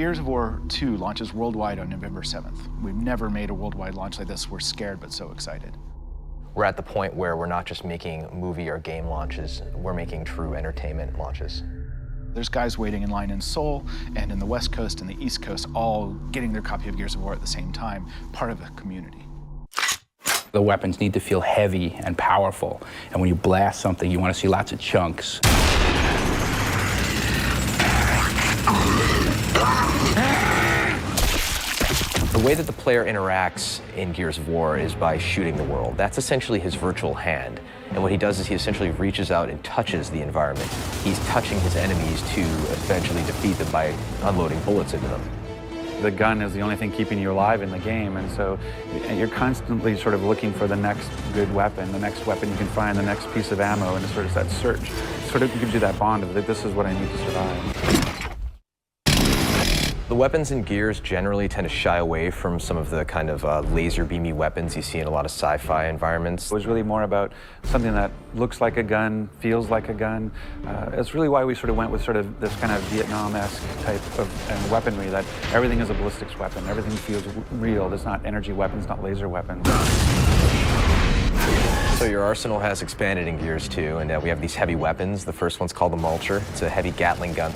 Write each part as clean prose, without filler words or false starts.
Gears of War 2 launches worldwide on November 7th. We've never made a worldwide launch like this. We're scared but so excited. We're at the point where we're not just making movie or game launches, we're making true entertainment launches. There's guys waiting in line in Seoul and in the West Coast and the East Coast, all getting their copy of Gears of War at the same time, part of a community. The weapons need to feel heavy and powerful, and when you blast something, you want to see lots of chunks. The way that the player interacts in Gears of War is by shooting the world. That's essentially his virtual hand. And what he does is he essentially reaches out and touches the environment. He's touching his enemies to eventually defeat them by unloading bullets into them. The gun is the only thing keeping you alive in the game, and so you're constantly sort of looking for the next good weapon, the next weapon you can find, the next piece of ammo, and it's sort of that search. Sort of gives you that bond of that this is what I need to survive. The weapons in Gears generally tend to shy away from some of the kind of laser beamy weapons you see in a lot of sci-fi environments. It was really more about something that looks like a gun, feels like a gun. It's really why we sort of went with sort of this kind of Vietnam-esque type of weaponry, that everything is a ballistics weapon, everything feels real. It's not energy weapons, not laser weapons. So your arsenal has expanded in Gears 2, and we have these heavy weapons. The first one's called the Mulcher. It's a heavy Gatling gun.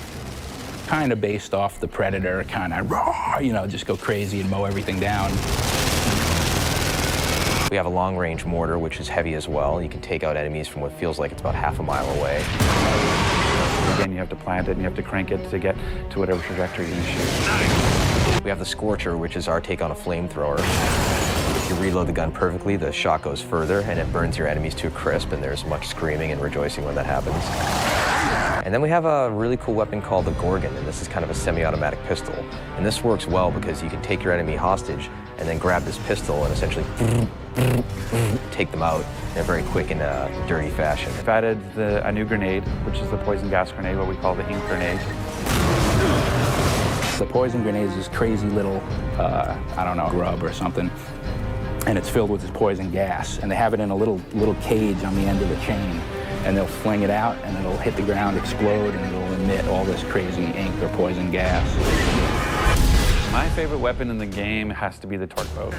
Kind of based off the Predator, kind of raw, you know, just go crazy and mow everything down. We have a long-range mortar, which is heavy as well. You can take out enemies from what feels like it's about half a mile away. Again, you have to plant it and you have to crank it to get to whatever trajectory you're going to shoot. We have the Scorcher, which is our take on a flamethrower. If you reload the gun perfectly, the shot goes further and it burns your enemies to a crisp, and there's much screaming and rejoicing when that happens. And then we have a really cool weapon called the Gorgon, and this is kind of a semi-automatic pistol. And this works well because you can take your enemy hostage and then grab this pistol and essentially take them out in a very quick and dirty fashion. We've added a new grenade, which is the poison gas grenade, what we call the ink grenade. The poison grenade is this crazy little, I don't know, grub or something, and it's filled with this poison gas, and they have it in a little cage on the end of the chain, and they'll fling it out, and it'll hit the ground, explode, and it'll emit all this crazy ink or poison gas. My favorite weapon in the game has to be the torque bow.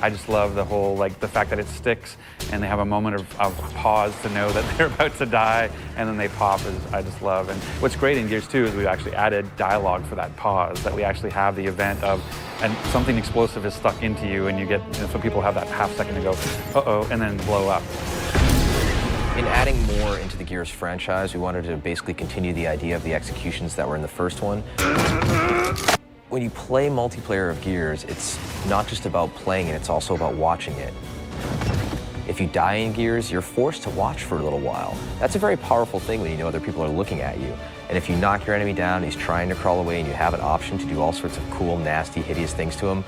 I just love the whole, the fact that it sticks and they have a moment of pause to know that they're about to die, and then they pop, I just love. And what's great in Gears 2 is we actually added dialogue for that pause, that we actually have the event of, and something explosive is stuck into you, and you get, so people have that half second to go, uh-oh, and then blow up. In adding more into the Gears franchise, we wanted to basically continue the idea of the executions that were in the first one. When you play multiplayer of Gears, it's not just about playing it, it's also about watching it. If you die in Gears, you're forced to watch for a little while. That's a very powerful thing when you know other people are looking at you. And if you knock your enemy down, he's trying to crawl away, and you have an option to do all sorts of cool, nasty, hideous things to him,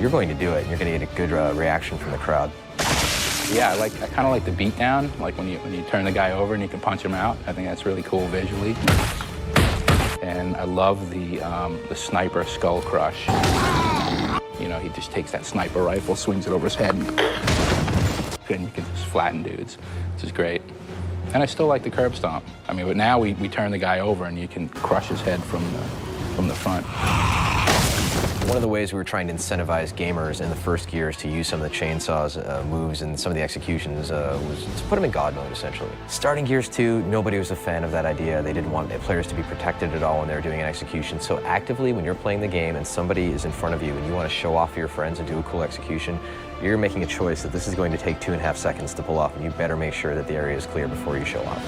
you're going to do it, and you're going to get a good reaction from the crowd. Yeah, I kind of like the beatdown, like when you turn the guy over and you can punch him out. I think that's really cool visually. And I love the sniper skull crush. You know, he just takes that sniper rifle, swings it over his head, and you can just flatten dudes, which is great. And I still like the curb stomp. I mean, but now we turn the guy over and you can crush his head from the front. One of the ways we were trying to incentivize gamers in the first Gears to use some of the chainsaws moves and some of the executions was to put them in God mode, essentially. Starting Gears 2, nobody was a fan of that idea. They didn't want players to be protected at all when they were doing an execution. So actively, when you're playing the game and somebody is in front of you and you want to show off for your friends and do a cool execution, you're making a choice that this is going to take 2.5 seconds to pull off, and you better make sure that the area is clear before you show off.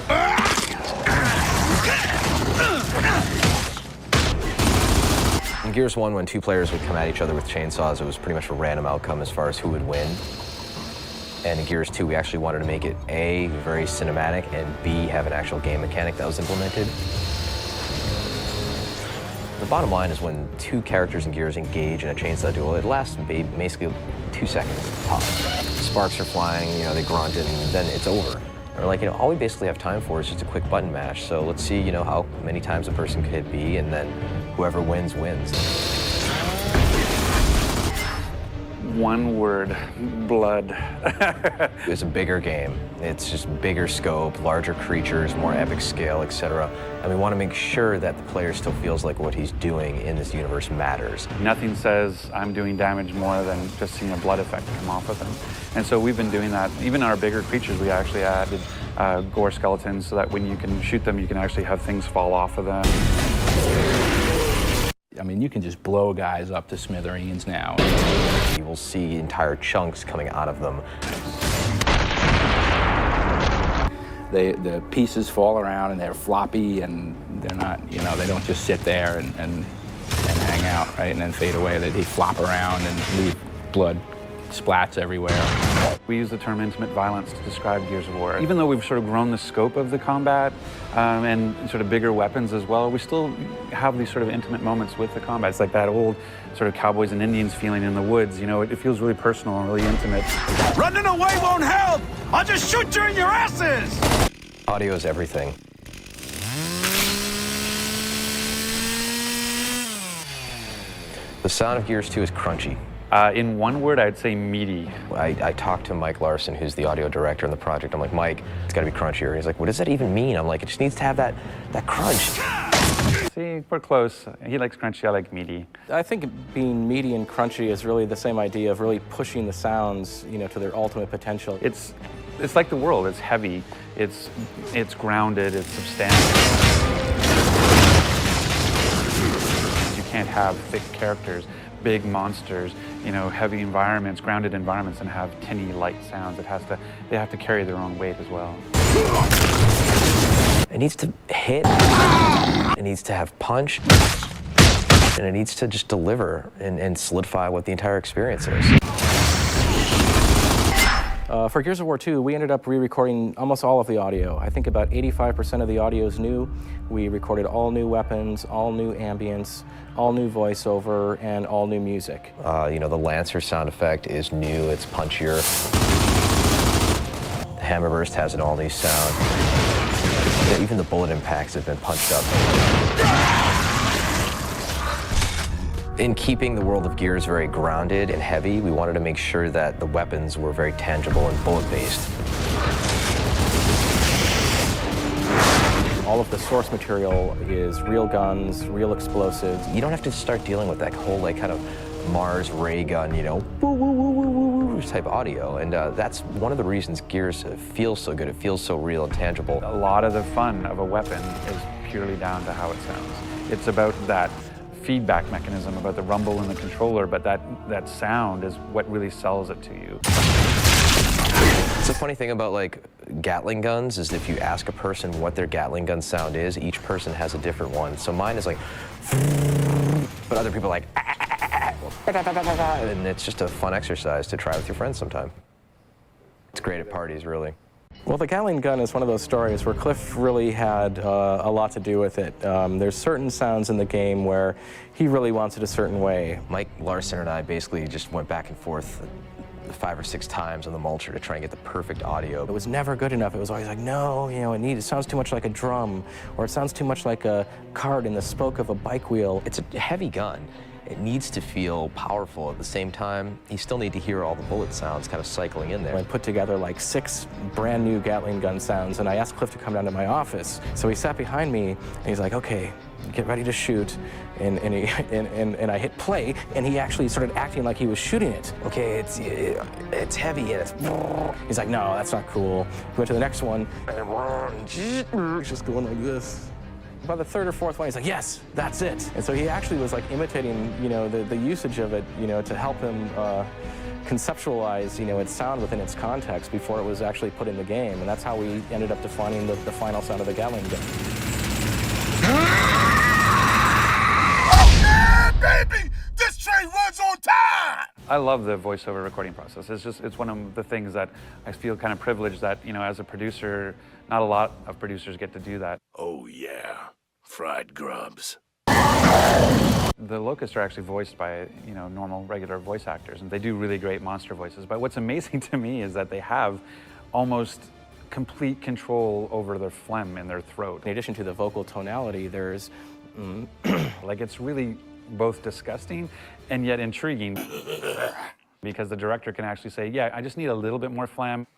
In Gears 1, when two players would come at each other with chainsaws, it was pretty much a random outcome as far as who would win. And in Gears 2, we actually wanted to make it A, very cinematic, and B, have an actual game mechanic that was implemented. The bottom line is when two characters in Gears engage in a chainsaw duel, it lasts basically 2 seconds tops. Sparks are flying, you know, they grunt, and then it's over. Or all we basically have time for is just a quick button mash. So let's see, how many times a person could hit B, and then whoever wins, wins. One word, blood. It's a bigger game. It's just bigger scope, larger creatures, more epic scale, etc. And we want to make sure that the player still feels like what he's doing in this universe matters. Nothing says I'm doing damage more than just seeing a blood effect come off of them. And so we've been doing that. Even our bigger creatures, we actually added gore skeletons so that when you can shoot them, you can actually have things fall off of them. I mean, you can just blow guys up to smithereens now. You will see entire chunks coming out of them. The pieces fall around and they're floppy and they're not, you know, they don't just sit there and hang out, right, and then fade away. They flop around and leave blood splats everywhere. We use the term intimate violence to describe Gears of War. Even though we've sort of grown the scope of the combat and sort of bigger weapons as well, we still have these sort of intimate moments with the combat. It's like that old sort of cowboys and Indians feeling in the woods, you know, it feels really personal and really intimate. Running away won't help! I'll just shoot you in your asses! Audio is everything. The sound of Gears 2 is crunchy. In one word, I'd say meaty. I talked to Mike Larson, who's the audio director on the project. I'm like, Mike, it's gotta be crunchier. He's like, what does that even mean? I'm like, it just needs to have that crunch. See, we're close. He likes crunchy, I like meaty. I think being meaty and crunchy is really the same idea of really pushing the sounds, you know, to their ultimate potential. It's like the world. It's heavy. It's grounded. It's substantial. You can't have thick characters, big monsters, you know, heavy environments, grounded environments, and have tinny, light sounds. They have to carry their own weight as well. It needs to hit, it needs to have punch, and it needs to just deliver and solidify what the entire experience is. For Gears of War 2, we ended up re-recording almost all of the audio. I think about 85% of the audio is new. We recorded all new weapons, all new ambience, all new voiceover, and all new music. You know, the Lancer sound effect is new, it's punchier. The Hammerburst has an all-new sound. Yeah, even the bullet impacts have been punched up. In keeping the world of Gears very grounded and heavy, we wanted to make sure that the weapons were very tangible and bullet-based. All of the source material is real guns, real explosives. You don't have to start dealing with that whole, like, kind of Mars ray gun, you know, woo, woo, woo, woo, woo, woo type audio. And that's one of the reasons Gears feels so good. It feels so real and tangible. A lot of the fun of a weapon is purely down to how it sounds. It's about that feedback mechanism, about the rumble in the controller, but that sound is what really sells it to you. It's a funny thing about, like, Gatling guns is if you ask a person what their Gatling gun sound is, each person has a different one. So mine is like, but other people are like, and it's just a fun exercise to try with your friends sometime. It's great at parties, really. Well, the Gatling gun is one of those stories where Cliff really had a lot to do with it. There's certain sounds in the game where he really wants it a certain way. Mike Larson and I basically just went back and forth 5 or 6 times on the mulcher to try and get the perfect audio. It was never good enough. It was always like, no, you know, it sounds too much like a drum, or it sounds too much like a cart in the spoke of a bike wheel. It's a heavy gun. It needs to feel powerful. At the same time, you still need to hear all the bullet sounds kind of cycling in there. I put together like 6 brand new Gatling gun sounds, and I asked Cliff to come down to my office. So he sat behind me, and he's like, okay, get ready to shoot. And I hit play, and he actually started acting like he was shooting it. Okay, it's heavy, and it's... He's like, no, that's not cool. We went to the next one, and it's just going like this. By the 3rd or 4th one, he's like, yes, that's it. And so he actually was like imitating, you know, the usage of it, you know, to help him conceptualize, you know, its sound within its context before it was actually put in the game. And that's how we ended up defining the final sound of the Gatling gun. Baby, this train runs on time! I love the voiceover recording process. It's one of the things that I feel kind of privileged that, you know, as a producer, not a lot of producers get to do that. Oh yeah, fried grubs. The Locusts are actually voiced by, you know, normal, regular voice actors, and they do really great monster voices. But what's amazing to me is that they have almost complete control over their phlegm in their throat. In addition to the vocal tonality, there's... Like, it's really both disgusting and yet intriguing. Because the director can actually say, yeah, I just need a little bit more phlegm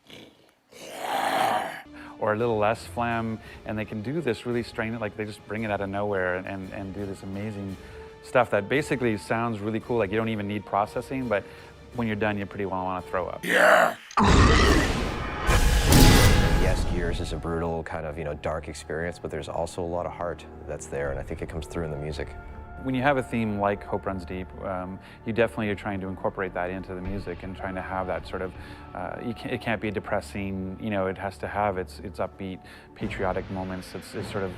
or a little less phlegm, and they can do this really strange, like they just bring it out of nowhere and do this amazing stuff that basically sounds really cool, like you don't even need processing, but when you're done, you pretty well want to throw up. Yeah! Yes, Gears is a brutal kind of, dark experience, but there's also a lot of heart that's there, and I think it comes through in the music. When you have a theme like Hope Runs Deep, you definitely are trying to incorporate that into the music and trying to have that sort of, it can't be depressing, it has to have its upbeat, patriotic moments, it's sort of,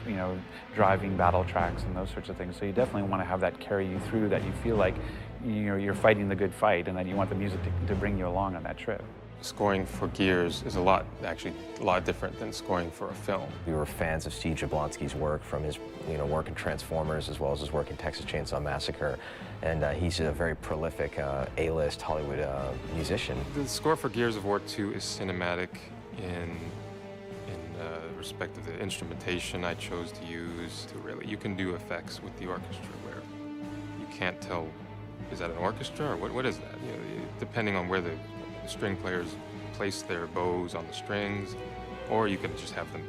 driving battle tracks and those sorts of things. So you definitely want to have that carry you through, that you feel like you're fighting the good fight and that you want the music to bring you along on that trip. Scoring for Gears is a lot different than scoring for a film. We were fans of Steve Jablonsky's work, from his work in Transformers as well as his work in Texas Chainsaw Massacre, and he's a very prolific A-list Hollywood musician. The score for Gears of War 2 is cinematic in respect of the instrumentation I chose to use. You can do effects with the orchestra where you can't tell, is that an orchestra or what is that? Depending on where the string players place their bows on the strings, or you can just have them,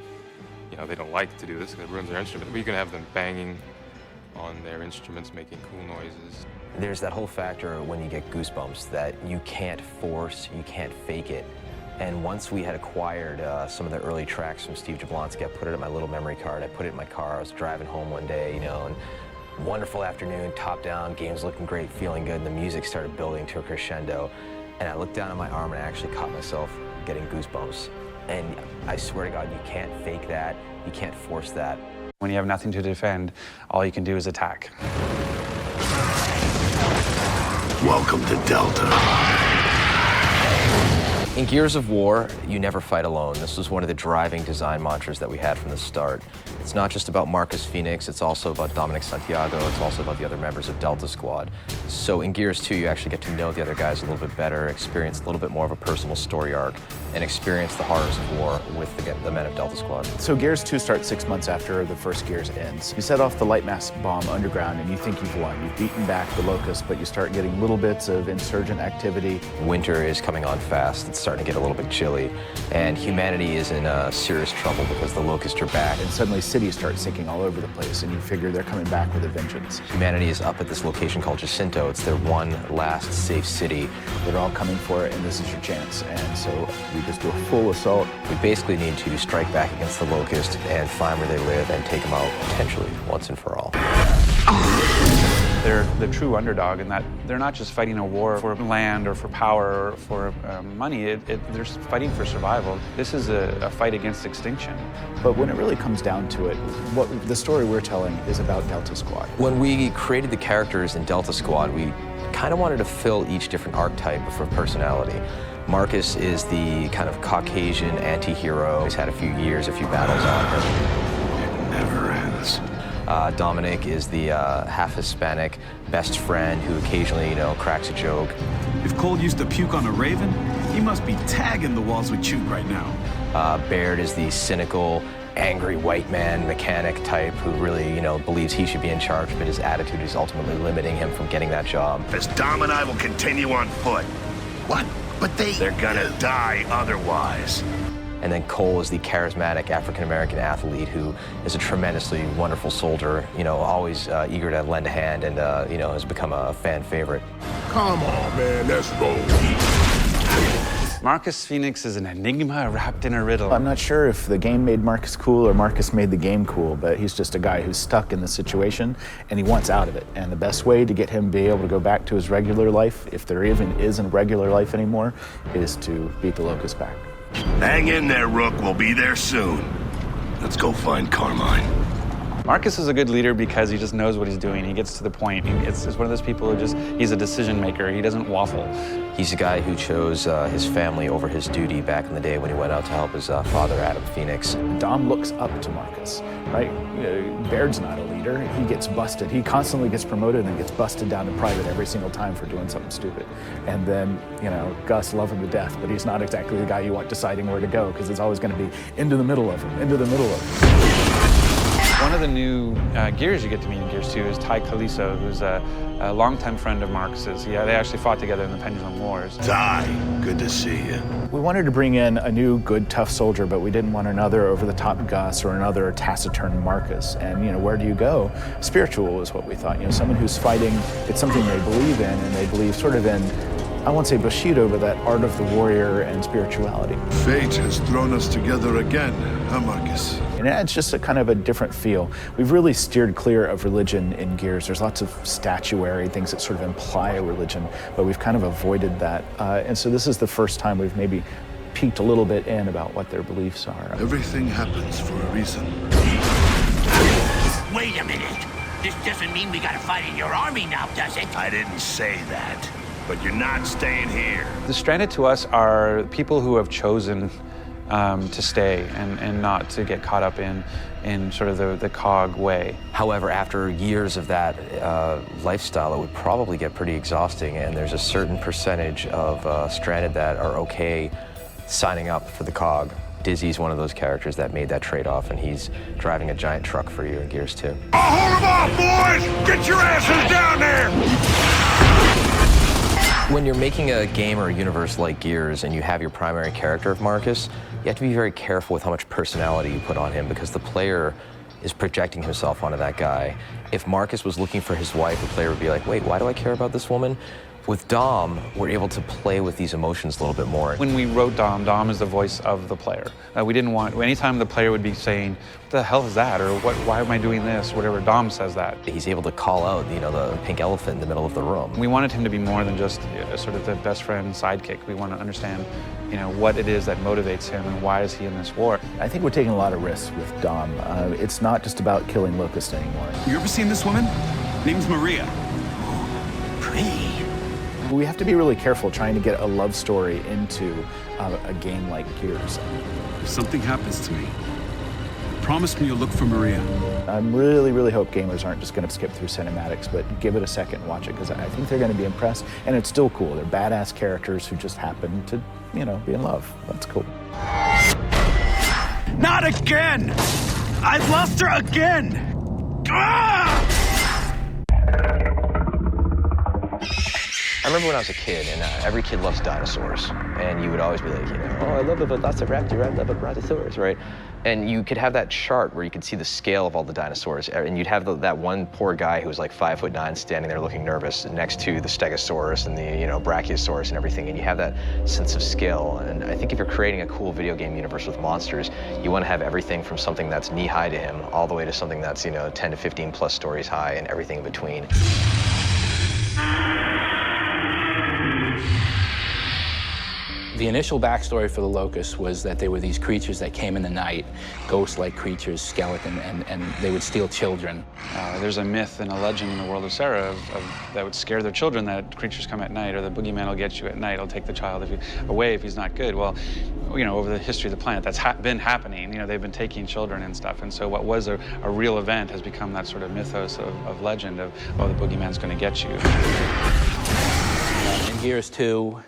they don't like to do this because it ruins their instrument, but you can have them banging on their instruments, making cool noises. There's that whole factor when you get goosebumps that you can't force, you can't fake it. And once we had acquired some of the early tracks from Steve Jablonsky, I put it in my little memory card, I put it in my car, I was driving home one day, and wonderful afternoon, top down, game's looking great, feeling good, and the music started building to a crescendo. And I looked down at my arm and I actually caught myself getting goosebumps. And I swear to God, you can't fake that. You can't force that. When you have nothing to defend, all you can do is attack. Welcome to Delta. In Gears of War, you never fight alone. This was one of the driving design mantras that we had from the start. It's not just about Marcus Phoenix, it's also about Dominic Santiago, it's also about the other members of Delta Squad. So in Gears 2, you actually get to know the other guys a little bit better, experience a little bit more of a personal story arc, and experience the horrors of war with the men of Delta Squad. So Gears 2 starts 6 months after the first Gears ends. You set off the light mass bomb underground and you think you've won. You've beaten back the Locusts, but you start getting little bits of insurgent activity. Winter is coming on fast. It's starting to get a little bit chilly, and humanity is in serious trouble because the Locusts are back. And suddenly cities start sinking all over the place, and you figure they're coming back with a vengeance. Humanity is up at this location called Jacinto. It's their one last safe city. They're all coming for it, and this is your chance. And so we just do a full assault. We basically need to strike back against the Locusts and find where they live and take them out potentially once and for all. They're the true underdog in that they're not just fighting a war for land or for power or for money, they're fighting for survival. This is a fight against extinction. But when it really comes down to it, what the story we're telling is about Delta Squad. When we created the characters in Delta Squad, we kind of wanted to fill each different archetype for personality. Marcus is the kind of Caucasian anti-hero. He's had a few battles on him. It never ends. Dominic is the half Hispanic best friend who occasionally, cracks a joke. If Cole used to puke on a raven, he must be tagging the walls with Chute right now. Baird is the cynical, angry white man mechanic type who really, believes he should be in charge, but his attitude is ultimately limiting him from getting that job. As Dom and I will continue on foot. What? But they're gonna die otherwise. And then Cole is the charismatic African-American athlete who is a tremendously wonderful soldier, always eager to lend a hand and, has become a fan favorite. Come on, man, let's go. Marcus Phoenix is an enigma wrapped in a riddle. I'm not sure if the game made Marcus cool or Marcus made the game cool, but he's just a guy who's stuck in the situation and he wants out of it. And the best way to get him to be able to go back to his regular life, if there even is a regular life anymore, is to beat the Locust back. Hang in there, Rook. We'll be there soon. Let's go find Carmine. Marcus is a good leader because he just knows what he's doing. He gets to the point. It's one of those people who he's a decision maker. He doesn't waffle. He's a guy who chose his family over his duty back in the day when he went out to help his father, Adam Phoenix. Dom looks up to Marcus, right? Baird's not a leader. He gets busted. He constantly gets promoted and gets busted down to private every single time for doing something stupid. And then, Gus, love him to death, but he's not exactly the guy you want deciding where to go because it's always going to be into the middle of him. One of the new Gears you get to meet in Gears 2 is Ty Caliso, who's a longtime friend of Marcus's. Yeah, they actually fought together in the Pendulum Wars. Ty, good to see you. We wanted to bring in a new, good, tough soldier, but we didn't want another over-the-top Gus or another taciturn Marcus. And, you know, where do you go? Spiritual is what we thought. You know, someone who's fighting, it's something they believe in, and they believe sort of in, I won't say Bushido, but that art of the warrior and spirituality. Fate has thrown us together again, huh, Marcus? And it's just a kind of a different feel. We've really steered clear of religion in Gears. There's lots of statuary things that sort of imply a religion, but we've kind of avoided that. And so this is the first time we've maybe peeked a little bit in about what their beliefs are. Everything happens for a reason. Wait a minute. This doesn't mean we gotta fight in your army now, does it? I didn't say that. But you're not staying here. The Stranded to us are people who have chosen to stay and not to get caught up in sort of the cog way. However, after years of that lifestyle, it would probably get pretty exhausting, and there's a certain percentage of Stranded that are okay signing up for the cog. Dizzy's one of those characters that made that trade-off, and he's driving a giant truck for you in Gears 2. Hold them off, boys! Get your asses down there! When you're making a game or a universe like Gears and you have your primary character of Marcus, you have to be very careful with how much personality you put on him, because the player is projecting himself onto that guy. If Marcus was looking for his wife, the player would be like, wait, why do I care about this woman? With Dom, we're able to play with these emotions a little bit more. When we wrote Dom, Dom is the voice of the player. We didn't want, anytime the player would be saying, what the hell is that? Or why am I doing this? Whatever, Dom says that. He's able to call out, you know, the pink elephant in the middle of the room. We wanted him to be more than just sort of the best friend sidekick. We want to understand, you know, what it is that motivates him and why is he in this war. I think we're taking a lot of risks with Dom. It's not just about killing Locust anymore. You ever seen this woman? Name's Maria. Pretty. We have to be really careful trying to get a love story into a game like Gears. If something happens to me, promise me you'll look for Maria. I really, really hope gamers aren't just going to skip through cinematics, but give it a second and watch it, because I think they're going to be impressed. And it's still cool. They're badass characters who just happen to, you know, be in love. That's cool. Not again! I've lost her again! Ah! I remember when I was a kid, and every kid loves dinosaurs, and you would always be like, you know, oh, I love a velociraptor, I love a brontosaurus, right? And you could have that chart where you could see the scale of all the dinosaurs, and you'd have that one poor guy who was like 5'9", standing there looking nervous next to the Stegosaurus and the, you know, Brachiosaurus and everything, and you have that sense of scale. And I think if you're creating a cool video game universe with monsters, you want to have everything from something that's knee-high to him all the way to something that's, you know, 10 to 15 plus stories high and everything in between. The initial backstory for the Locusts was that they were these creatures that came in the night, ghost-like creatures, skeleton, and they would steal children. There's a myth and a legend in the world of Sarah that would scare their children, that creatures come at night, or the boogeyman will get you at night, he'll take the child away if he's not good. Well, you know, over the history of the planet, that's been happening. You know, they've been taking children and stuff, and so what was a real event has become that sort of mythos of legend of, oh, the boogeyman's going to get you. In Gears 2,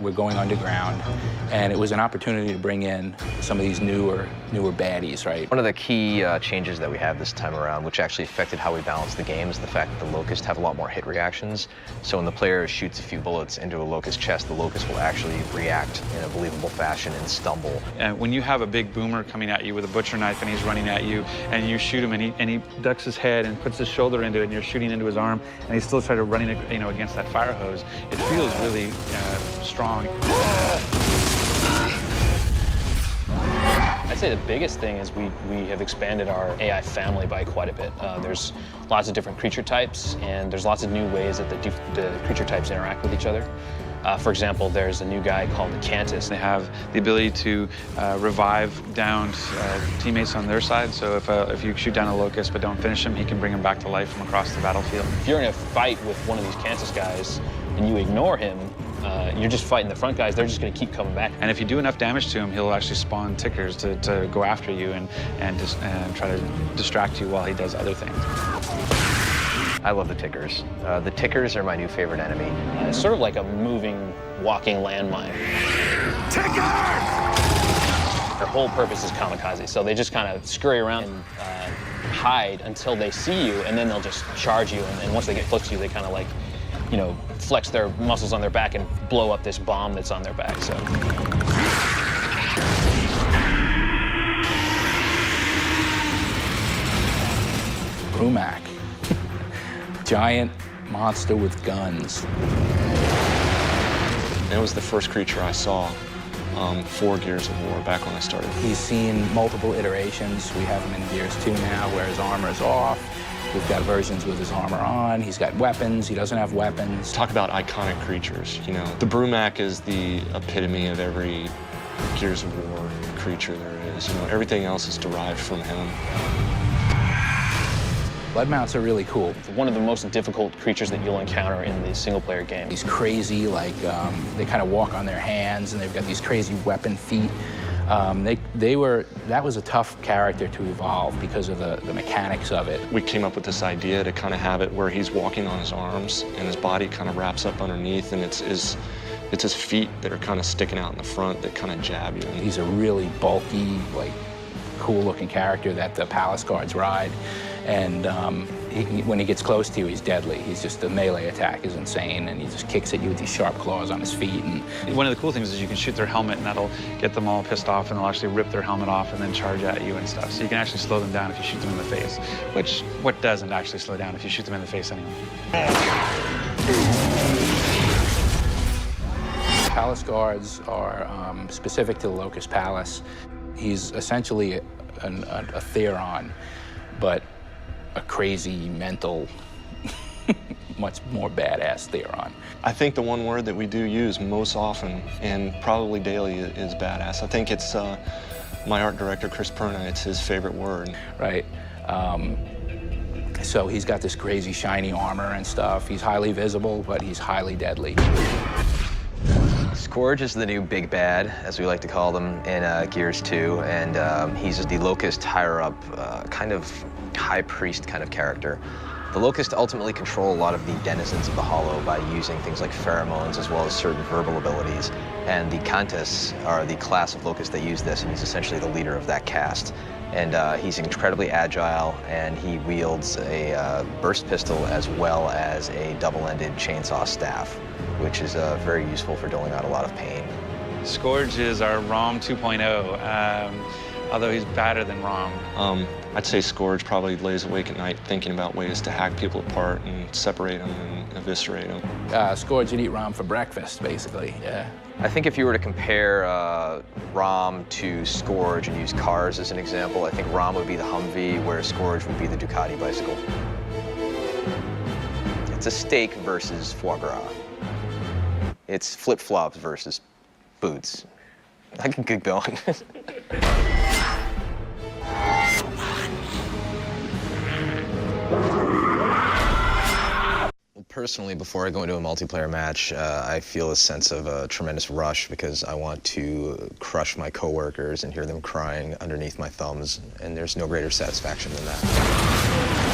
we're going underground, and it was an opportunity to bring in some of these newer baddies, right? One of the key changes that we have this time around, which actually affected how we balance the game, is the fact that the Locusts have a lot more hit reactions. So when the player shoots a few bullets into a Locust chest, the Locust will actually react in a believable fashion and stumble. And when you have a big boomer coming at you with a butcher knife and he's running at you, and you shoot him and he ducks his head and puts his shoulder into it, and you're shooting into his arm, and he's still trying to running, you know, against that fire hose, it feels really strong. I'd say the biggest thing is we have expanded our AI family by quite a bit. There's lots of different creature types, and there's lots of new ways that the creature types interact with each other. For example, there's a new guy called the Cantus. They have the ability to revive downed teammates on their side. So if you shoot down a Locust but don't finish him, he can bring him back to life from across the battlefield. If you're in a fight with one of these Cantus guys and you ignore him, you're just fighting the front guys. They're just going to keep coming back. And if you do enough damage to him, he'll actually spawn tickers to go after you and try to distract you while he does other things. I love the tickers. The tickers are my new favorite enemy. It's sort of like a moving, walking landmine. Tickers! Their whole purpose is kamikaze, so they just kind of scurry around and hide until they see you, and then they'll just charge you. And once they get close to you, they kind of like, you know, flex their muscles on their back and blow up this bomb that's on their back. So. Brumac. Giant monster with guns. It was the first creature I saw for Gears of War back when I started. He's seen multiple iterations. We have him in Gears 2 now, where his armor is off. We've got versions with his armor on. He's got weapons. He doesn't have weapons. Talk about iconic creatures. You know, the Brumac is the epitome of every Gears of War creature there is. You know, everything else is derived from him. Blood mounts are really cool. One of the most difficult creatures that you'll encounter in the single-player game. He's crazy, like they kind of walk on their hands, and they've got these crazy weapon feet. That was a tough character to evolve because of the mechanics of it. We came up with this idea to kind of have it where he's walking on his arms, and his body kind of wraps up underneath, and it's his feet that are kind of sticking out in the front that kind of jab you. He's a really bulky, like, cool-looking character that the palace guards ride. And when he gets close to you, he's deadly. He's just, the melee attack is insane, and he just kicks at you with these sharp claws on his feet. And one of the cool things is you can shoot their helmet, and that'll get them all pissed off, and they'll actually rip their helmet off and then charge at you and stuff. So you can actually slow them down if you shoot them in the face, which what doesn't actually slow down if you shoot them in the face anyway. Palace guards are specific to the Locust Palace. He's essentially a Theron, but a crazy, mental, much more badass Theron. I think the one word that we do use most often, and probably daily, is badass. I think it's my art director, Chris Perna, it's his favorite word. Right. So he's got this crazy, shiny armor and stuff. He's highly visible, but he's highly deadly. Scourge is the new big bad, as we like to call them, in Gears 2, and he's the Locust higher-up, kind of high priest kind of character. The Locust ultimately control a lot of the denizens of the Hollow by using things like pheromones as well as certain verbal abilities, and the Kantas are the class of Locust that use this, and he's essentially the leader of that caste. And he's incredibly agile, and he wields a burst pistol as well as a double-ended chainsaw staff, which is very useful for doling out a lot of pain. Scourge is our ROM 2.0, although he's badder than ROM. I'd say Scourge probably lays awake at night thinking about ways to hack people apart and separate them and eviscerate them. Scourge would eat ROM for breakfast, basically, yeah. I think if you were to compare ROM to Scourge and use cars as an example, I think ROM would be the Humvee, whereas Scourge would be the Ducati bicycle. It's a steak versus foie gras. It's flip-flops versus boots. I can keep going. Personally, before I go into a multiplayer match, I feel a sense of a tremendous rush because I want to crush my coworkers and hear them crying underneath my thumbs, and there's no greater satisfaction than that.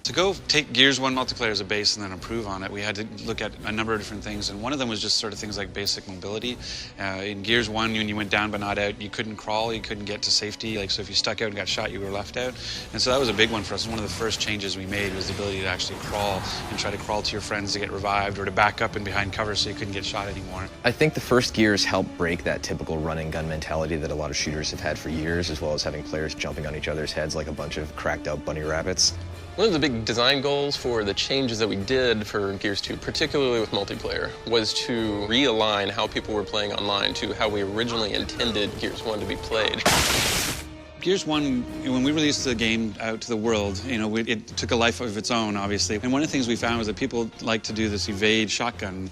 To go take Gears 1 multiplayer as a base and then improve on it, we had to look at a number of different things, and one of them was just sort of things like basic mobility. In Gears 1, when you went down but not out, you couldn't crawl, you couldn't get to safety, so if you stuck out and got shot, you were left out. And so that was a big one for us. One of the first changes we made was the ability to actually crawl and try to crawl to your friends to get revived or to back up and behind cover so you couldn't get shot anymore. I think the first Gears helped break that typical run and gun mentality that a lot of shooters have had for years, as well as having players jumping on each other's heads like a bunch of cracked out bunny rabbits. One of the big design goals for the changes that we did for Gears 2, particularly with multiplayer, was to realign how people were playing online to how we originally intended Gears 1 to be played. Gears 1, when we released the game out to the world, it took a life of its own, obviously. And one of the things we found was that people like to do this evade shotgun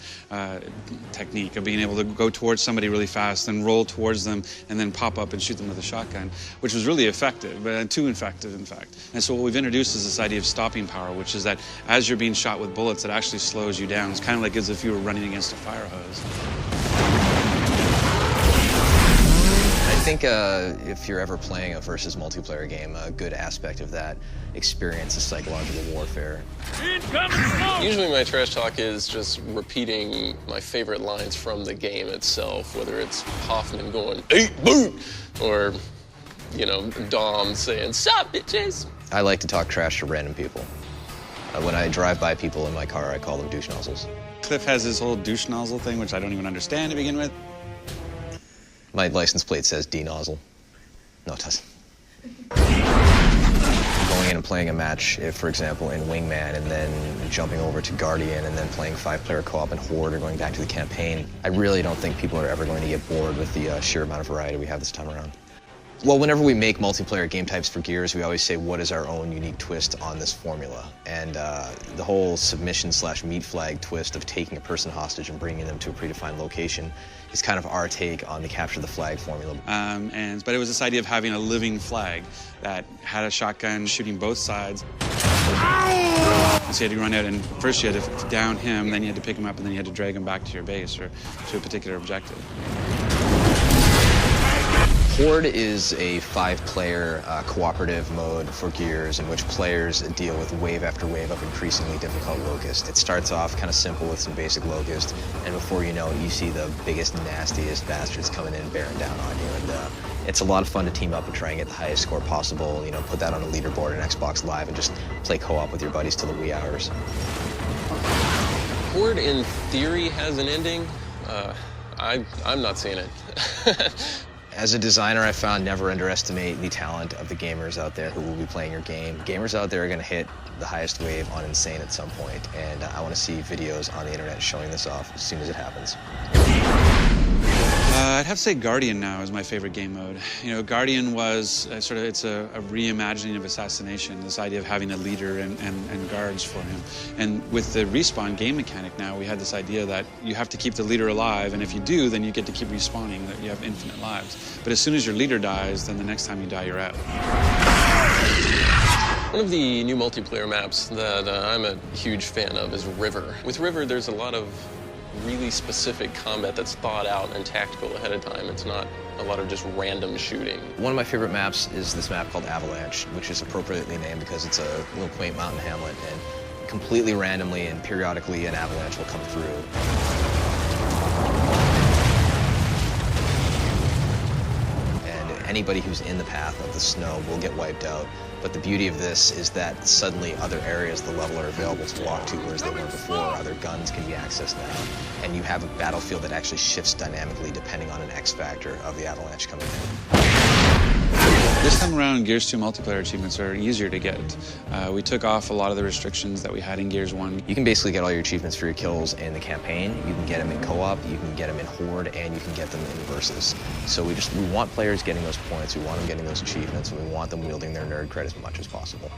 technique of being able to go towards somebody really fast and roll towards them and then pop up and shoot them with a shotgun, which was really effective, but too effective, in fact. And so what we've introduced is this idea of stopping power, which is that as you're being shot with bullets, it actually slows you down. It's kind of like as if you were running against a fire hose. I think if you're ever playing a versus multiplayer game, a good aspect of that experience is psychological warfare. Usually my trash talk is just repeating my favorite lines from the game itself, whether it's Hoffman going, "Hey, boot!" or, Dom saying, "Sup, bitches!" I like to talk trash to random people. When I drive by people in my car, I call them douche nozzles. Cliff has this whole douche nozzle thing, which I don't even understand to begin with. My license plate says D-nozzle. No, it doesn't. Going in and playing a match, if, for example, in Wingman, and then jumping over to Guardian, and then playing 5-player co-op in Horde, or going back to the campaign, I really don't think people are ever going to get bored with the sheer amount of variety we have this time around. Well, whenever we make multiplayer game types for Gears, we always say, what is our own unique twist on this formula? And the whole submission/meat flag twist of taking a person hostage and bringing them to a predefined location is kind of our take on the capture the flag formula. But it was this idea of having a living flag that had a shotgun shooting both sides. So you had to run out, and first you had to down him, then you had to pick him up, and then you had to drag him back to your base or to a particular objective. Horde is a 5-player cooperative mode for Gears in which players deal with wave after wave of increasingly difficult locusts. It starts off kind of simple with some basic locusts, and before you know it, you see the biggest, nastiest bastards coming in bearing down on you. And it's a lot of fun to team up and try and get the highest score possible, put that on a leaderboard in Xbox Live and just play co-op with your buddies till the wee hours. Horde, in theory, has an ending. I'm not seeing it. As a designer, I found never underestimate the talent of the gamers out there who will be playing your game. Gamers out there are going to hit the highest wave on Insane at some point, and I want to see videos on the internet showing this off as soon as it happens. I'd have to say Guardian now is my favorite game mode. Guardian was it's a reimagining of assassination, this idea of having a leader and guards for him. And with the respawn game mechanic now, we had this idea that you have to keep the leader alive, and if you do, then you get to keep respawning, that you have infinite lives. But as soon as your leader dies, then the next time you die, you're out. One of the new multiplayer maps that I'm a huge fan of is River. With River, there's a lot of really specific combat that's thought out and tactical ahead of time. It's not a lot of just random shooting. One of my favorite maps is this map called Avalanche, which is appropriately named because it's a little quaint mountain hamlet, and completely randomly and periodically an avalanche will come through. And anybody who's in the path of the snow will get wiped out. But the beauty of this is that suddenly other areas of the level are available to walk to, whereas they weren't before. Other guns can be accessed now. And you have a battlefield that actually shifts dynamically depending on an X factor of the avalanche coming in. This time around, Gears 2 multiplayer achievements are easier to get. We took off a lot of the restrictions that we had in Gears 1. You can basically get all your achievements for your kills in the campaign. You can get them in co-op, you can get them in Horde, and you can get them in Versus. So we want players getting those points, we want them getting those achievements, and we want them wielding their nerd cred as much as possible.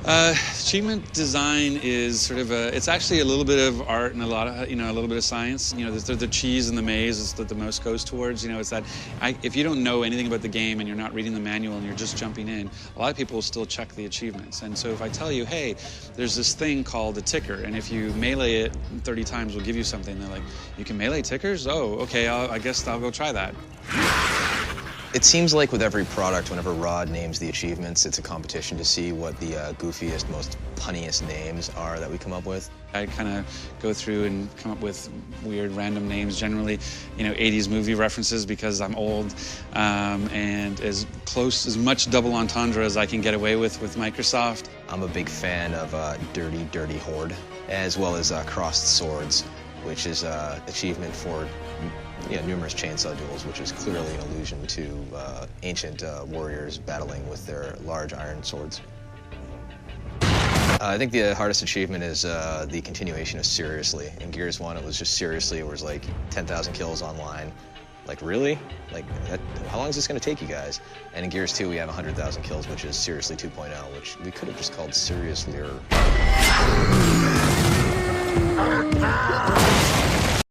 Achievement design is it's actually a little bit of art and a little bit of science. The cheese and the maze is that the most goes towards. It's that if you don't know anything about the game and you're not reading the manual and you're just jumping in, a lot of people will still check the achievements. And so if I tell you, hey, there's this thing called a ticker, and if you melee it 30 times, we'll give you something. They're like, you can melee tickers? Oh, okay, I guess I'll go try that. It seems like with every product, whenever Rod names the achievements, it's a competition to see what the goofiest, most punniest names are that we come up with. I kind of go through and come up with weird random names, generally, 80s movie references because I'm old, and as much double entendre as I can get away with Microsoft. I'm a big fan of Dirty, Dirty Horde, as well as Crossed Swords, which is an achievement for numerous chainsaw duels, which is clearly an allusion to ancient warriors battling with their large iron swords. I think the hardest achievement is the continuation of Seriously. In Gears 1, it was just Seriously, it was like 10,000 kills online, Like, really? Like, how long is this going to take you guys? And in Gears 2, we have 100,000 kills, which is Seriously 2.0, which we could have just called Seriously.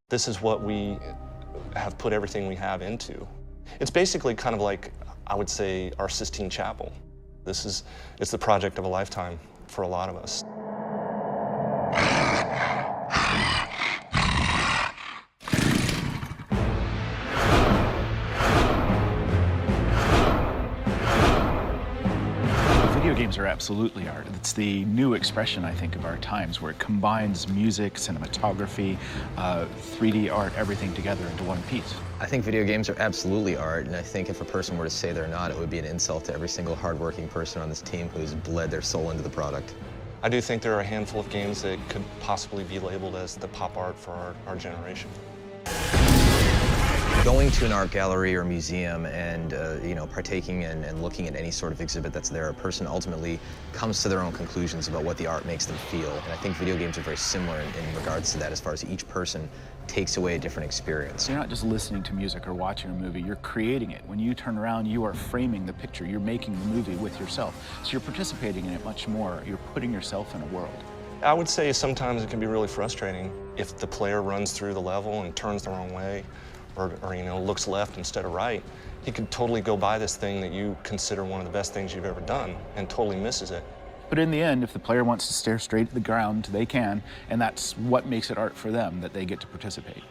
This is what we have put everything we have into. It's basically kind of like, I would say, our Sistine Chapel. It's the project of a lifetime for a lot of us. Video games are absolutely art. It's the new expression, I think, of our times, where it combines music, cinematography, 3D art, everything together into one piece. I think video games are absolutely art, and I think if a person were to say they're not, it would be an insult to every single hardworking person on this team who's bled their soul into the product. I do think there are a handful of games that could possibly be labeled as the pop art for our generation. Going to an art gallery or museum and partaking and looking at any sort of exhibit that's there, a person ultimately comes to their own conclusions about what the art makes them feel. And I think video games are very similar in regards to that, as far as each person takes away a different experience. You're not just listening to music or watching a movie, you're creating it. When you turn around, you are framing the picture. You're making the movie with yourself. So you're participating in it much more. You're putting yourself in a world. I would say sometimes it can be really frustrating if the player runs through the level and turns the wrong way, or looks left instead of right. He could totally go by this thing that you consider one of the best things you've ever done and totally misses it. But in the end, if the player wants to stare straight at the ground, they can, and that's what makes it art for them, that they get to participate.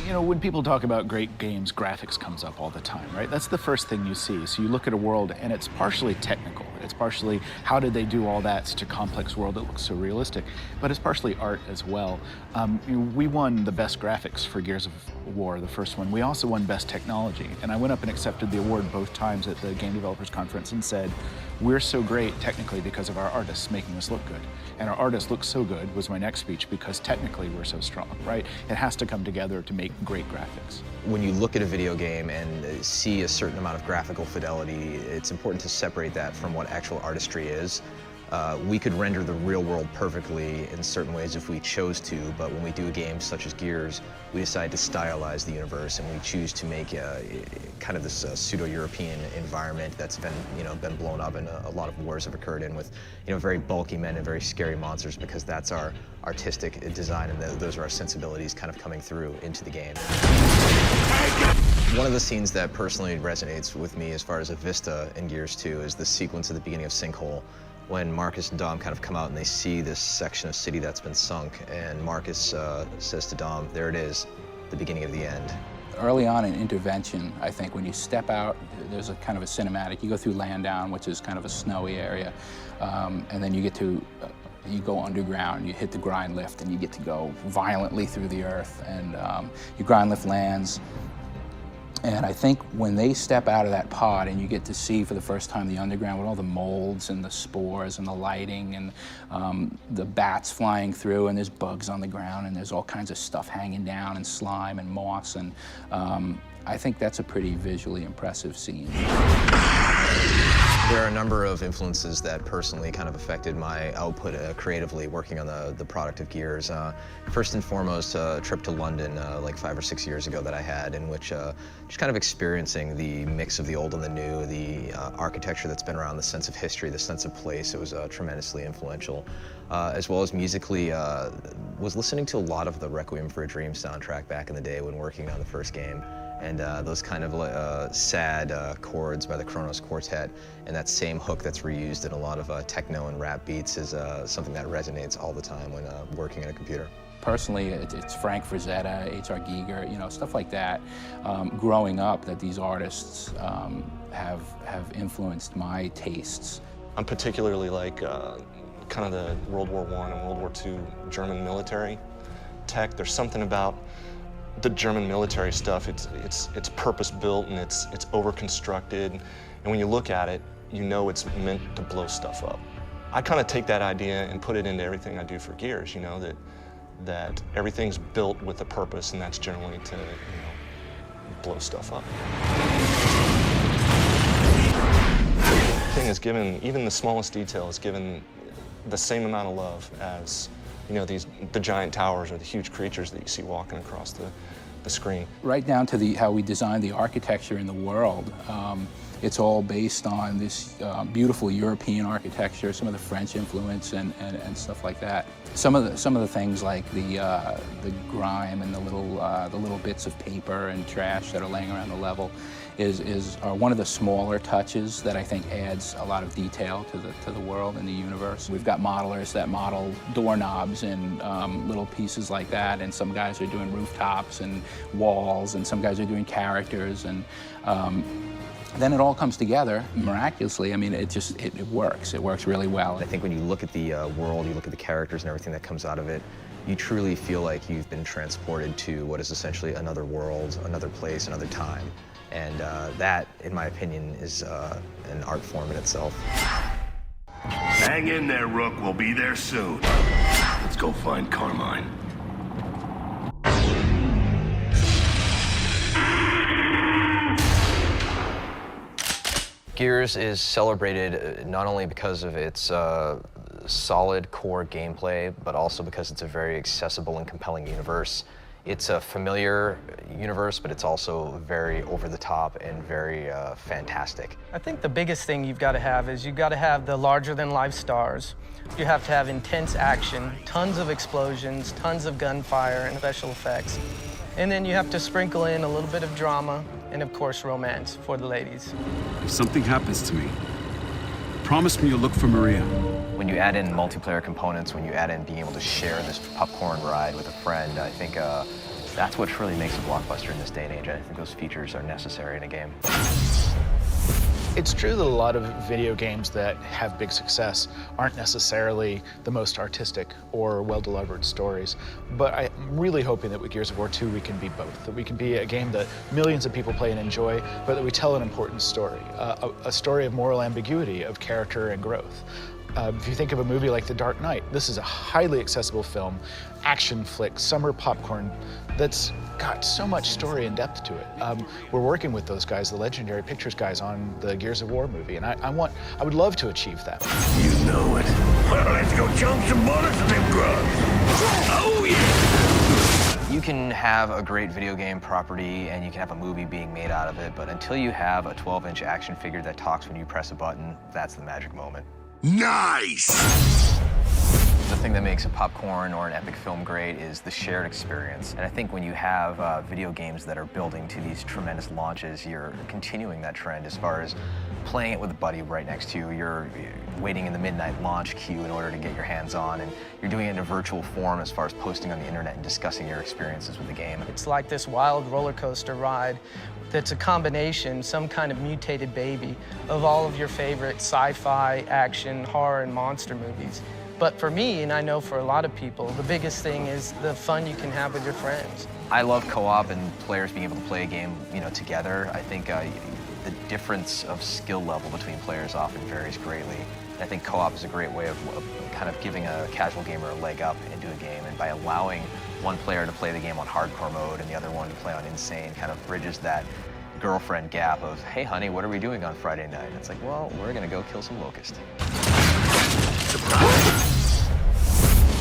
You know, when people talk about great games, graphics comes up all the time, right? That's the first thing you see. So you look at a world, and it's partially technical. It's partially, how did they do all that? Such a complex world that looks so realistic. But it's partially art as well. We won the best graphics for Gears of War, the first one. We also won best technology. And I went up and accepted the award both times at the Game Developers Conference and said, we're so great technically because of our artists making us look good. And our artists look so good was my next speech, because technically we're so strong, right? It has to come together to make great graphics. When you look at a video game and see a certain amount of graphical fidelity, it's important to separate that from what actual artistry is. We could render the real world perfectly in certain ways if we chose to, but when we do games such as Gears, we decide to stylize the universe, and we choose to make kind of this pseudo-European environment that's been blown up, and a lot of wars have occurred in, with very bulky men and very scary monsters, because that's our artistic design, and those are our sensibilities kind of coming through into the game. One of the scenes that personally resonates with me as far as a vista in Gears 2 is the sequence at the beginning of Sinkhole, when Marcus and Dom kind of come out and they see this section of city that's been sunk, and Marcus says to Dom, there it is, the beginning of the end. Early on in Intervention, I think, when you step out, there's a kind of a cinematic. You go through Landdown, which is kind of a snowy area, and then you get to, you go underground, you hit the grind lift, and you get to go violently through the earth, and your grind lift lands. And I think when they step out of that pod and you get to see for the first time the underground with all the molds and the spores and the lighting and the bats flying through, and there's bugs on the ground, and there's all kinds of stuff hanging down, and slime and moss, and I think that's a pretty visually impressive scene. There are a number of influences that personally kind of affected my output creatively working on the product of Gears. First and foremost, a trip to London like 5 or 6 years ago that I had, in which just kind of experiencing the mix of the old and the new, the architecture that's been around, the sense of history, the sense of place. It was tremendously influential. As well as musically, was listening to a lot of the Requiem for a Dream soundtrack back in the day when working on the first game. And those kind of sad chords by the Kronos Quartet, and that same hook that's reused in a lot of techno and rap beats is something that resonates all the time when working on a computer. Personally, it's Frank Frazetta, H.R. Giger, stuff like that. Growing up, that these artists have influenced my tastes. I'm particularly like kind of the World War I and World War II German military tech. There's something about the German military stuff. It's purpose-built, and it's over-constructed, and when you look at it, you know it's meant to blow stuff up. I kind of take that idea and put it into everything I do for Gears, that everything's built with a purpose, and that's generally to blow stuff up. The thing is given, even the smallest detail is given the same amount of love as the giant towers or the huge creatures that you see walking across the screen. Right down to how we design the architecture in the world. It's all based on this beautiful European architecture, some of the French influence and stuff like that. Some of the things like the grime and the little bits of paper and trash that are laying around the level are one of the smaller touches that I think adds a lot of detail to the world and the universe. We've got modelers that model doorknobs and little pieces like that, and some guys are doing rooftops and walls, and some guys are doing characters, and then it all comes together miraculously. I mean, it works. It works really well. I think when you look at the world, you look at the characters and everything that comes out of it, you truly feel like you've been transported to what is essentially another world, another place, another time. And that, in my opinion, is an art form in itself. Hang in there, Rook. We'll be there soon. Let's go find Carmine. Gears is celebrated not only because of its solid core gameplay, but also because it's a very accessible and compelling universe. It's a familiar universe, but it's also very over-the-top and very fantastic. I think the biggest thing you've got to have is you've got to have the larger-than-life stars. You have to have intense action, tons of explosions, tons of gunfire and special effects. And then you have to sprinkle in a little bit of drama and, of course, romance for the ladies. If something happens to me, promise me you'll look for Maria. When you add in multiplayer components, when you add in being able to share this popcorn ride with a friend, I think that's what truly makes a blockbuster in this day and age. I think those features are necessary in a game. It's true that a lot of video games that have big success aren't necessarily the most artistic or well-delivered stories, but I'm really hoping that with Gears of War 2 we can be both, that we can be a game that millions of people play and enjoy, but that we tell an important story, a story of moral ambiguity, of character and growth. If you think of a movie like The Dark Knight, this is a highly accessible film, action flick, summer popcorn, that's got so much story and depth to it. We're working with those guys, the Legendary Pictures guys, on the Gears of War movie, and I would love to achieve that. You know it. Well, let's go chunk some bullets at them grubs. Oh, yeah! You can have a great video game property and you can have a movie being made out of it, but until you have a 12-inch action figure that talks when you press a button, that's the magic moment. Nice! The thing that makes a popcorn or an epic film great is the shared experience. And I think when you have video games that are building to these tremendous launches, you're continuing that trend as far as playing it with a buddy right next to you. You're waiting in the midnight launch queue in order to get your hands on, and you're doing it in a virtual form as far as posting on the internet and discussing your experiences with the game. It's like this wild roller coaster ride that's a combination, some kind of mutated baby, of all of your favorite sci-fi, action, horror, and monster movies. But for me, and I know for a lot of people, the biggest thing is the fun you can have with your friends. I love co-op and players being able to play a game, together. I think the difference of skill level between players often varies greatly. And I think co-op is a great way of kind of giving a casual gamer a leg up into a game, and by allowing one player to play the game on hardcore mode and the other one to play on insane, kind of bridges that girlfriend gap of, hey honey, what are we doing on Friday night? And it's like, well, we're gonna go kill some locusts.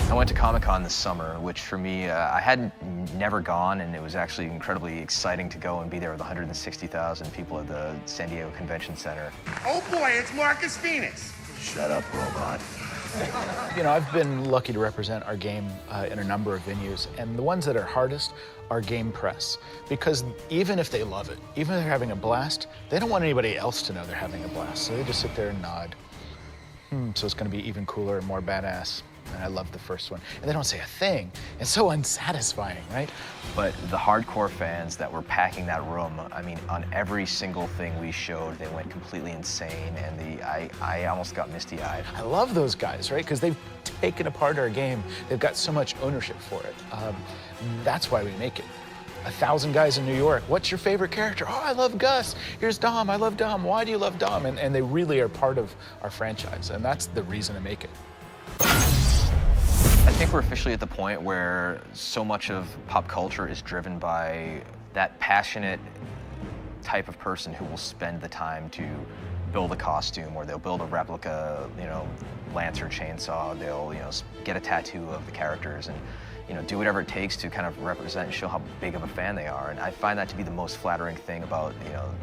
I went to Comic-Con this summer, which for me, I had never gone, and it was actually incredibly exciting to go and be there with 160,000 people at the San Diego Convention Center. Oh boy, it's Marcus Phoenix. Shut up, robot. I've been lucky to represent our game in a number of venues, and the ones that are hardest are game press. Because even if they love it, even if they're having a blast, they don't want anybody else to know they're having a blast, so they just sit there and nod. So it's gonna be even cooler and more badass. And I loved the first one. And they don't say a thing. It's so unsatisfying, right? But the hardcore fans that were packing that room, I mean, on every single thing we showed, they went completely insane, and I almost got misty-eyed. I love those guys, right? Because they've taken apart our game. They've got so much ownership for it. That's why we make it. 1,000 guys in New York. What's your favorite character? Oh, I love Gus. Here's Dom. I love Dom. Why do you love Dom? And they really are part of our franchise, and that's the reason to make it. I think we're officially at the point where so much of pop culture is driven by that passionate type of person who will spend the time to build a costume, or they'll build a replica, Lancer chainsaw. They'll, get a tattoo of the characters, and do whatever it takes to kind of represent and show how big of a fan they are. And I find that to be the most flattering thing about,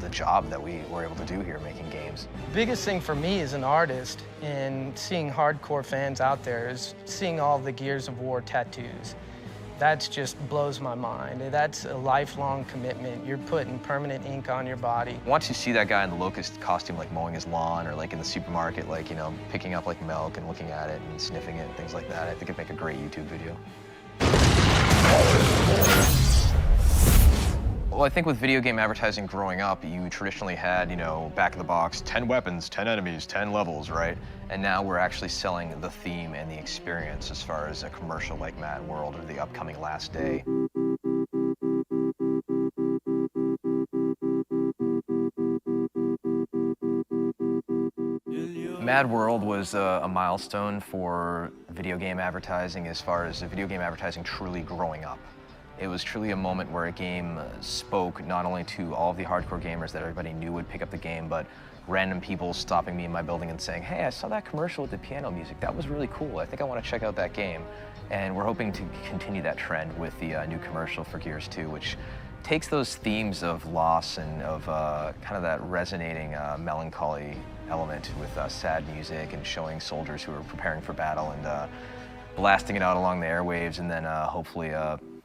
the job that we were able to do here making games. Biggest thing for me as an artist and seeing hardcore fans out there is seeing all the Gears of War tattoos. That just blows my mind. That's a lifelong commitment. You're putting permanent ink on your body. Once you see that guy in the Locust costume, like mowing his lawn, or like in the supermarket, like, picking up like milk and looking at it and sniffing it and things like that, I think it'd make a great YouTube video. Well, I think with video game advertising growing up, you traditionally had, back of the box, 10 weapons, 10 enemies, 10 levels, right? And now we're actually selling the theme and the experience as far as a commercial like Mad World or the upcoming Last Day. Mad World was a milestone for video game advertising as far as video game advertising truly growing up. It was truly a moment where a game spoke not only to all of the hardcore gamers that everybody knew would pick up the game, but random people stopping me in my building and saying, hey, I saw that commercial with the piano music. That was really cool. I think I want to check out that game. And we're hoping to continue that trend with the new commercial for Gears 2, which takes those themes of loss and of kind of that resonating melancholy element with sad music and showing soldiers who are preparing for battle and blasting it out along the airwaves, and then hopefully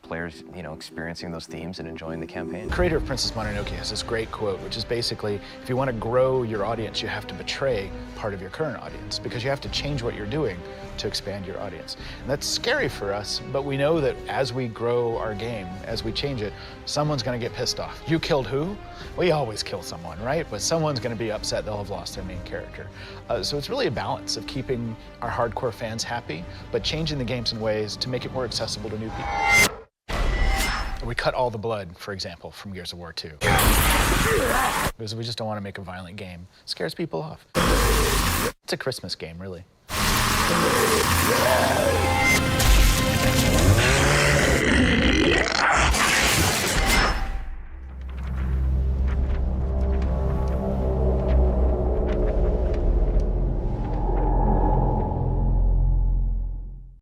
players, experiencing those themes and enjoying the campaign. The creator of Princess Mononoke has this great quote, which is basically, if you want to grow your audience, you have to betray part of your current audience, because you have to change what you're doing to expand your audience. And that's scary for us, but we know that as we grow our game, as we change it, someone's going to get pissed off. You killed who? We always kill someone, right? But someone's going to be upset they'll have lost their main character. So it's really a balance of keeping our hardcore fans happy, but changing the games in ways to make it more accessible to new people. We cut all the blood, for example, from Gears of War 2. Because we just don't want to make a violent game. It scares people off. It's a Christmas game, really.